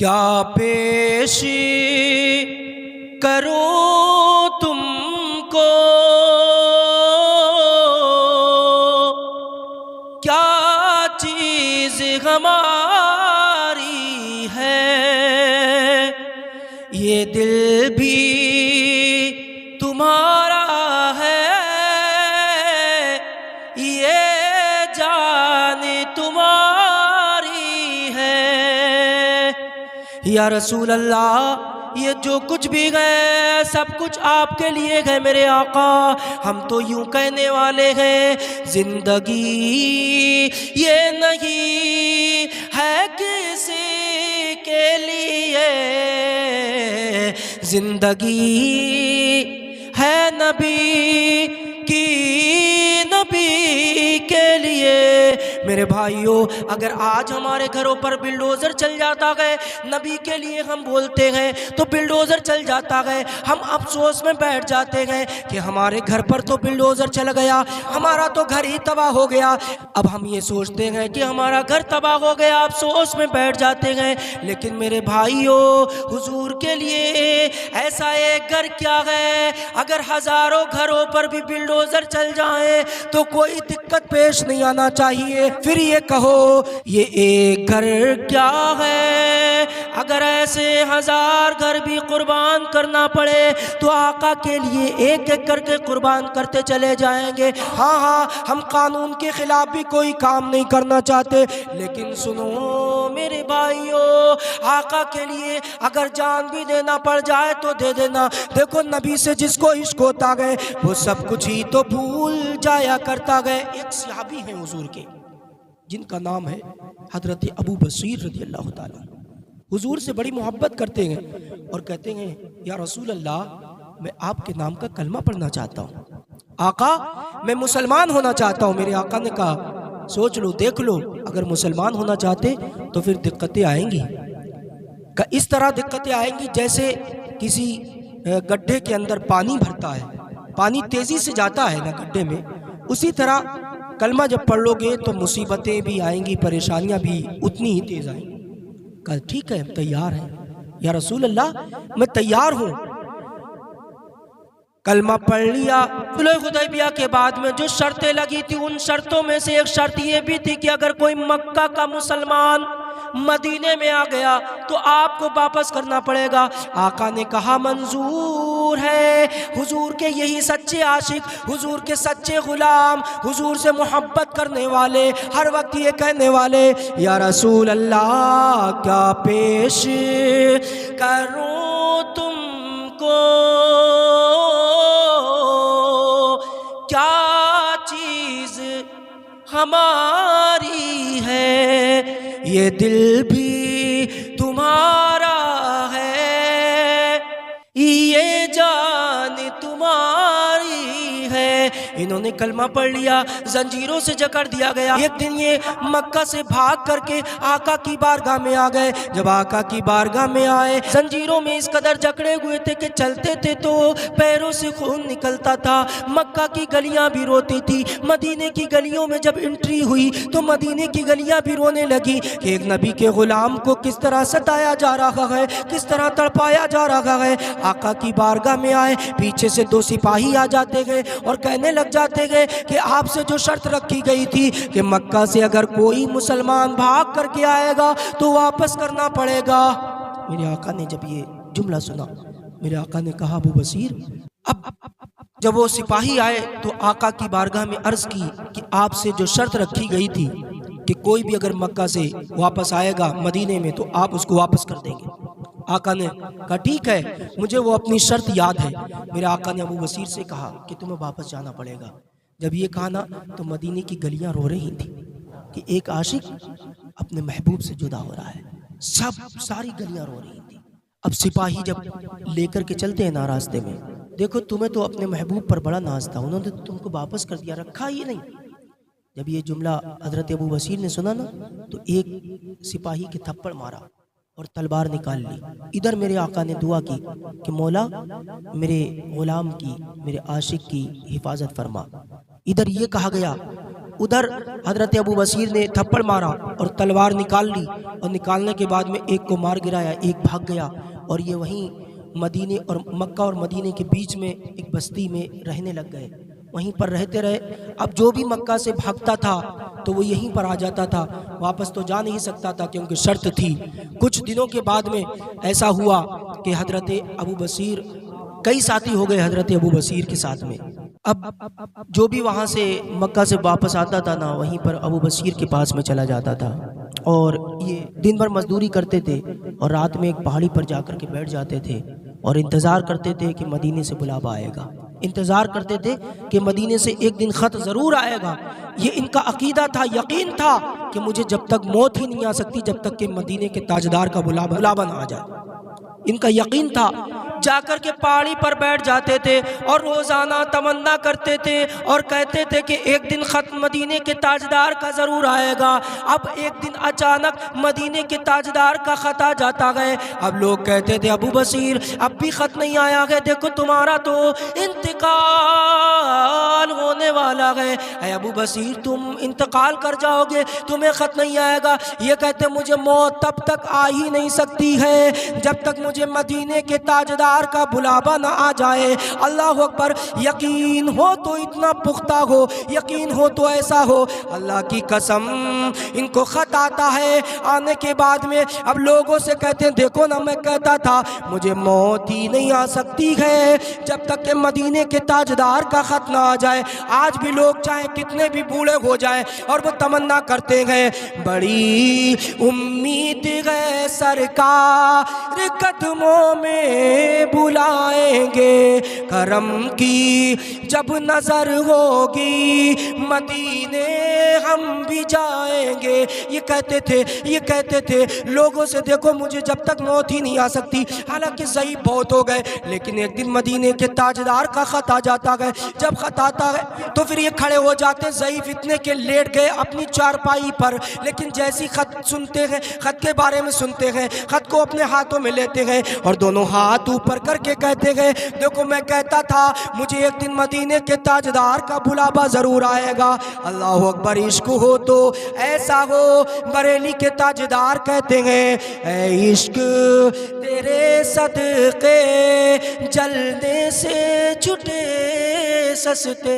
کیا پیش کروں تم کو، کیا چیز ہماری ہے، یہ دل بھی تمہارا ہے، یہ جان تمہاری ہے۔ یا رسول اللہ، یہ جو کچھ بھی ہے سب کچھ آپ کے لیے ہے میرے آقا۔ ہم تو یوں کہنے والے ہیں، زندگی یہ نہیں ہے کسی کے لیے، زندگی ہے نبی کی، نبی کے لیے۔ میرے بھائیوں، اگر آج ہمارے گھروں پر بلڈوزر چل جاتا ہے، نبی کے لیے ہم بولتے ہیں تو بلڈوزر چل جاتا ہے، ہم افسوس میں بیٹھ جاتے ہیں کہ ہمارے گھر پر تو بلڈوزر چل گیا، ہمارا تو گھر ہی تباہ ہو گیا۔ اب ہم یہ سوچتے ہیں کہ ہمارا گھر تباہ ہو گیا، افسوس میں بیٹھ جاتے ہیں۔ لیکن میرے بھائیوں، حضور کے لیے ایسا ایک گھر کیا ہے، اگر ہزاروں گھروں پر بھی بلڈوزر چل جائیں تو کوئی دقت پیش نہیں آنا چاہیے۔ پھر یہ کہو، یہ ایک گھر کیا ہے، اگر ایسے ہزار گھر بھی قربان کرنا پڑے تو آقا کے لیے ایک ایک کر کے قربان کرتے چلے جائیں گے۔ ہاں، ہم قانون کے خلاف بھی کوئی کام نہیں کرنا چاہتے، لیکن سنو میرے بھائیوں، آقا کے لیے اگر جان بھی دینا پڑ جائے تو دے دینا۔ دیکھو، نبی سے جس کو عشق ہوتا گئے وہ سب کچھ ہی تو بھول جایا کرتا گئے۔ ایک صحابی ہیں حضور کے، جن کا نام ہے حضرت ابو بصیر رضی اللہ تعالیٰ، حضور سے بڑی محبت کرتے ہیں اور کہتے ہیں، یا رسول اللہ، میں آپ کے نام کا کلمہ پڑھنا چاہتا ہوں، آقا میں مسلمان ہونا چاہتا ہوں۔ میرے آقا نے کہا، سوچ لو، دیکھ لو، اگر مسلمان ہونا چاہتے تو پھر دقتیں آئیں گی، کہ اس طرح دقتیں آئیں گی جیسے کسی گڈھے کے اندر پانی بھرتا ہے، پانی تیزی سے جاتا ہے نا گڈھے میں، اسی طرح کلمہ جب پڑھ لو گے تو مصیبتیں بھی آئیں گی، پریشانیاں بھی اتنی ہی تیز آئیں گی۔ کہا ٹھیک ہے، ہم تیار ہیں یا رسول اللہ، میں تیار ہوں۔ کلمہ پڑھ لیا۔ صلح حدیبیہ کے بعد میں جو شرطیں لگی تھی، ان شرطوں میں سے ایک شرط یہ بھی تھی کہ اگر کوئی مکہ کا مسلمان مدینے میں آ گیا تو آپ کو واپس کرنا پڑے گا۔ آقا نے کہا منظور ہے۔ حضور کے یہی سچے عاشق، حضور کے سچے غلام، حضور سے محبت کرنے والے، ہر وقت یہ کہنے والے، یا رسول اللہ کیا پیش کروں تم کو، کیا چیز ہماری ہے، یہ دل بھی تمہارا ہے، یہ جان تمہاری ہے۔ انہوں نے کلمہ پڑھ لیا، زنجیروں سے جکڑ دیا گیا۔ ایک دن یہ مکہ سے بھاگ کر کے آقا کی بارگاہ میں آ گئے۔ جب آقا کی بارگاہ میں آئے، زنجیروں میں اس قدر جکڑے ہوئے تھے کہ چلتے تھے تو پیروں سے خون نکلتا تھا۔ مکہ کی گلیاں بھی روتی تھی۔ مدینے کی گلیوں میں جب انٹری ہوئی تو مدینے کی گلیاں بھی رونے لگی کہ ایک نبی کے غلام کو کس طرح ستایا جا رہا ہے، کس طرح تڑپایا جا رہا ہے۔ آقا کی بارگاہ میں آئے، پیچھے سے دو سپاہی آ جاتے گئے اور کہنے لگ جاتے گئے کہ آپ سے جو شرط رکھی گئی تھی کہ مکہ سے اگر کوئی مسلمان بھاگ کر کے آئے گا تو واپس کرنا پڑے گا۔ میرے آقا نے جب یہ جملہ سنا، میرے آقا نے کہا ابو بصیر، اب جب وہ سپاہی آئے تو آقا کی بارگاہ میں عرض کی کہ آپ سے جو شرط رکھی گئی تھی کہ کوئی بھی اگر مکہ سے واپس آئے گا مدینے میں تو آپ اس کو واپس کر دیں گے۔ آقا نے کہا ٹھیک ہے، مجھے وہ اپنی شرط یاد ہے۔ میرے آقا نے ابو بصیر سے کہا کہ تمہیں واپس جانا پڑے گا۔ جب یہ کہا نا تو مدینے کی گلیاں رو رہی تھیں کہ ایک عاشق اپنے محبوب سے جدا ہو رہا ہے، ساری گلیاں رو رہی تھیں۔ اب سپاہی جب لے کر کے چلتے ہیں نا راستے میں، دیکھو تمہیں تو اپنے محبوب پر بڑا ناز تھا، انہوں نے تم کو واپس کر دیا، رکھا ہی نہیں۔ جب یہ جملہ حضرت ابو بصیر نے سنا نا تو ایک سپاہی کے تھپڑ مارا اور تلوار نکال لی۔ ادھر میرے آقا نے دعا کی کہ مولا میرے غلام کی، میرے عاشق کی حفاظت فرما۔ ادھر یہ کہا گیا ادھر حضرت ابو بصیر نے تھپڑ مارا اور تلوار نکال لی، اور نکالنے کے بعد میں ایک کو مار گرایا، ایک بھاگ گیا، اور یہ وہیں مدینے اور مکہ اور مدینے کے بیچ میں ایک بستی میں رہنے لگ گئے، وہیں پر رہتے رہے۔ اب جو بھی مکہ سے بھاگتا تھا تو وہ یہیں پر آ جاتا تھا، واپس تو جا نہیں سکتا تھا کیونکہ شرط تھی۔ کچھ دنوں کے بعد میں ایسا ہوا کہ حضرت ابو بصیر، کئی ساتھی ہو گئے حضرت ابو بصیر کے ساتھ میں۔ اب جو بھی وہاں سے مکہ سے واپس آتا تھا نا، وہیں پر ابو بصیر کے پاس میں چلا جاتا تھا، اور یہ دن بھر مزدوری کرتے تھے اور رات میں ایک پہاڑی پر جا کر کے بیٹھ جاتے تھے اور انتظار کرتے تھے کہ مدینے سے بلاوا آئے گا، انتظار کرتے تھے کہ مدینے سے ایک دن خط ضرور آئے گا۔ یہ ان کا عقیدہ تھا، یقین تھا کہ مجھے جب تک موت ہی نہیں آ سکتی جب تک کہ مدینے کے تاجدار کا بلاوا نہ آ جائے۔ ان کا یقین تھا، جا کر کے پہاڑی پر بیٹھ جاتے تھے اور روزانہ تمنا کرتے تھے اور کہتے تھے کہ ایک دن خط مدینے کے تاجدار کا ضرور آئے گا۔ اب ایک دن اچانک مدینے کے تاجدار کا خط آ جاتا گئے۔ اب لوگ کہتے تھے ابو بصیر اب بھی خط نہیں آیا ہے، دیکھو تمہارا تو انتقال ہونے والا ہے، اے ابو بصیر تم انتقال کر جاؤ گے، تمہیں خط نہیں آئے گا۔ یہ کہتے مجھے موت تب تک آ ہی نہیں سکتی ہے جب تک مجھے مدینے کے تاجدار کا بلاوا نہ آ جائے۔ اللہ اکبر، یقین ہو تو اتنا پختہ ہو، یقین ہو تو ایسا ہو، اللہ کی قسم ان کو خط آتا ہے۔ آنے کے بعد میں اب لوگوں سے کہتے ہیں دیکھو نا، میں کہتا تھا مجھے موت ہی نہیں آ سکتی ہے جب تک کہ مدینے کے تاجدار کا خط نہ آ جائے۔ آج بھی لوگ چاہے کتنے بھی بوڑھے ہو جائیں اور وہ تمنا کرتے ہیں، بڑی امید ہے سرکار قدموں میں بلائیں گے، کرم کی جب نظر ہوگی مدینے ہم بھی جائیں گے۔ یہ کہتے تھے لوگوں سے دیکھو مجھے جب تک موت ہی نہیں آ سکتی، حالانکہ ضعیف بہت ہو گئے، لیکن ایک دن مدینے کے تاجدار کا خط آ جاتا ہے۔ جب خط آتا ہے تو پھر یہ کھڑے ہو جاتے، ضعیف اتنے کے لیٹ گئے اپنی چارپائی پر، لیکن جیسی خط سنتے ہیں، خط کے بارے میں سنتے ہیں، خط کو اپنے ہاتھوں میں لیتے ہیں اور دونوں ہاتھ اوپر کر کے کہتے گئے دیکھو میں کہتا تھا مجھے ایک دن مدینے کے تاجدار کا بلاوا ضرور آئے گا۔ اللہ اکبر، عشق ہو تو ایسا ہو۔ بریلی کے تاجدار کہتے ہیں اے عشق تیرے صدقے جلنے سے چھٹے سستے۔